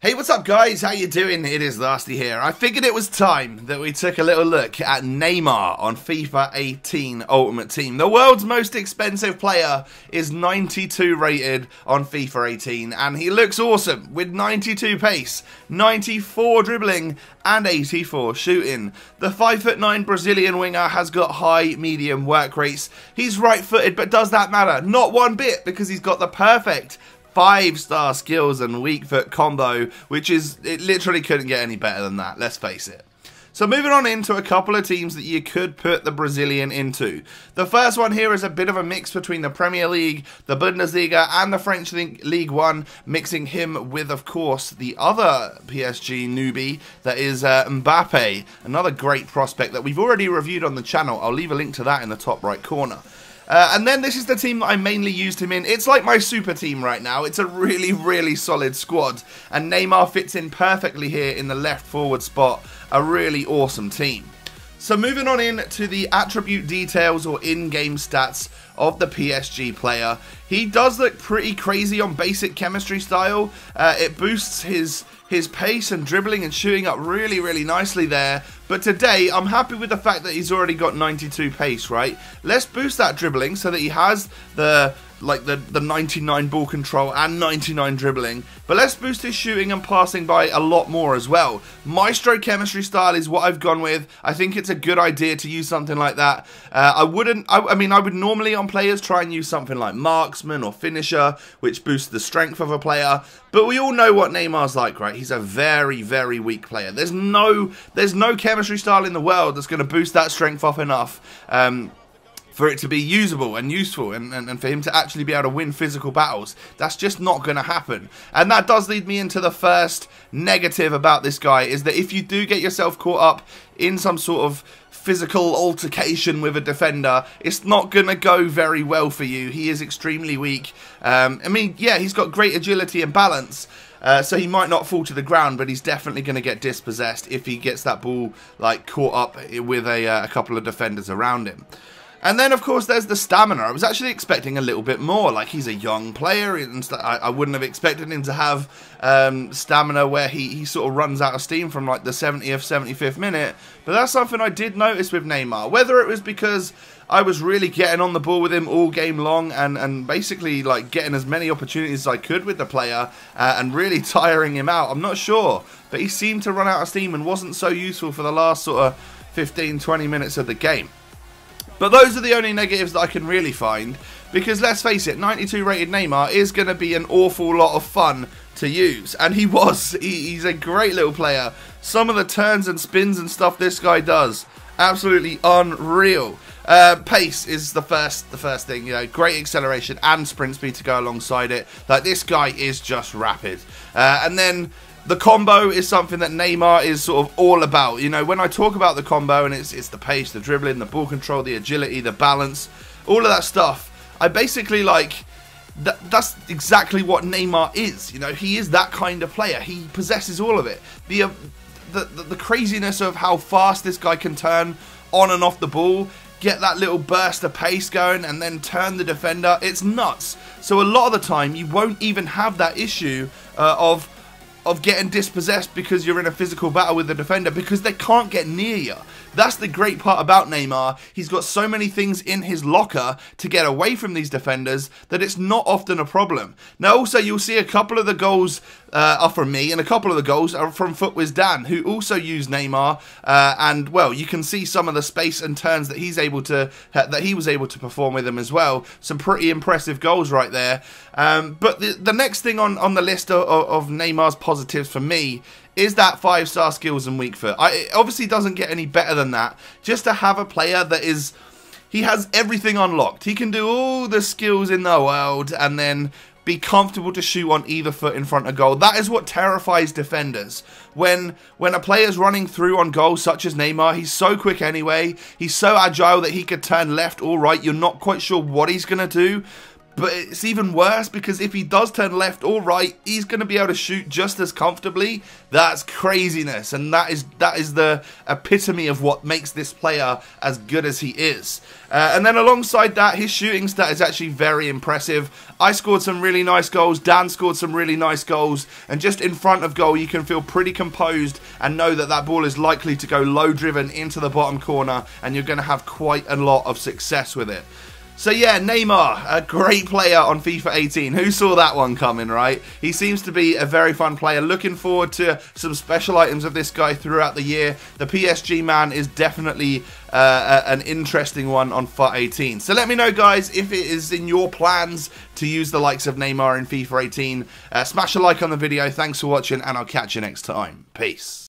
Hey, what's up guys? How you doing? It is Lasty here. I figured it was time that we took a little look at Neymar on FIFA 18 Ultimate Team. The world's most expensive player is 92 rated on FIFA 18 and he looks awesome with 92 pace, 94 dribbling and 84 shooting. The 5'9" Brazilian winger has got high medium work rates. He's right footed, but does that matter? Not one bit, because he's got the perfect 5-star skills and weak foot combo, which is, it literally couldn't get any better than that, let's face it. So moving on into a couple of teams that you could put the Brazilian into. The first one here is a bit of a mix between the Premier League, the Bundesliga and the French League 1, mixing him with, of course, the other PSG newbie, that is Mbappe, another great prospect that we've already reviewed on the channel. I'll leave a link to that in the top right corner. And then this is the team that I mainly used him in. It's like my super team right now. It's a really solid squad. And Neymar fits in perfectly here in the left forward spot. A really awesome team. So moving on in to the attribute details or in-game stats of the PSG player. He does look pretty crazy on basic chemistry style. It boosts his pace and dribbling and shooting up really nicely there. But today, I'm happy with the fact that he's already got 92 pace, right? Let's boost that dribbling so that he has the 99 ball control and 99 dribbling. But let's boost his shooting and passing by a lot more as well. Maestro chemistry style is what I've gone with. I think it's a good idea to use something like that. I would normally on players try and use something like marksman or finisher, which boosts the strength of a player. But we all know what Neymar's like, right? He's a very weak player. There's no chemistry style in the world that's going to boost that strength up enough for it to be usable and useful and for him to actually be able to win physical battles. That's just not going to happen. And that does lead me into the first negative about this guy, is that if you do get yourself caught up in some sort of physical altercation with a defender, it's not going to go very well for you. He is extremely weak. I mean, yeah, he's got great agility and balance, so he might not fall to the ground, but he's definitely going to get dispossessed if he gets that ball like caught up with a couple of defenders around him. And then, of course, there's the stamina. I was actually expecting a little bit more. Like, he's a young player, and I wouldn't have expected him to have stamina where he sort of runs out of steam from, like, the 70th, 75th minute. But that's something I did notice with Neymar. Whether it was because I was really getting on the ball with him all game long and basically, like, getting as many opportunities as I could with the player and really tiring him out, I'm not sure. But he seemed to run out of steam and wasn't so useful for the last sort of 15, 20 minutes of the game. But those are the only negatives that I can really find, because let's face it, 92 rated Neymar is going to be an awful lot of fun to use, and he's a great little player. Some of the turns and spins and stuff this guy does, absolutely unreal. Pace is the first thing, you know, great acceleration and sprint speed to go alongside it. Like, this guy is just rapid. And then the combo is something that Neymar is sort of all about. You know, when I talk about the combo, and it's the pace, the dribbling, the ball control, the agility, the balance, all of that stuff, I basically like, that's exactly what Neymar is. You know, he is that kind of player. He possesses all of it. The craziness of how fast this guy can turn on and off the ball, get that little burst of pace going, and then turn the defender, it's nuts. So a lot of the time, you won't even have that issue of getting dispossessed because you're in a physical battle with the defender, because they can't get near you. That's the great part about Neymar. He's got so many things in his locker to get away from these defenders that it's not often a problem. Now, also, you'll see a couple of the goals are from me, and a couple of the goals are from FUTWIZ Dan, who also used Neymar. And well, you can see some of the space and turns that he was able to perform with him as well. Some pretty impressive goals right there. But the next thing on the list of Neymar's positives for me is that 5-star skills and weak foot. It obviously doesn't get any better than that. Just to have a player that he has everything unlocked. He can do all the skills in the world and then be comfortable to shoot on either foot in front of goal. That is what terrifies defenders. When a player's running through on goal, such as Neymar, he's so quick anyway. He's so agile that he could turn left or right. You're not quite sure what he's going to do. But it's even worse because if he does turn left or right, he's going to be able to shoot just as comfortably. That's craziness, and that is the epitome of what makes this player as good as he is. And then alongside that, his shooting stat is actually very impressive. I scored some really nice goals, Dan scored some really nice goals, and just in front of goal you can feel pretty composed and know that that ball is likely to go low driven into the bottom corner, and you're going to have quite a lot of success with it. So yeah, Neymar, a great player on FIFA 18. Who saw that one coming, right? He seems to be a very fun player. Looking forward to some special items of this guy throughout the year. The PSG man is definitely an interesting one on FUT 18. So let me know, guys, if it is in your plans to use the likes of Neymar in FIFA 18. Smash a like on the video. Thanks for watching, and I'll catch you next time. Peace.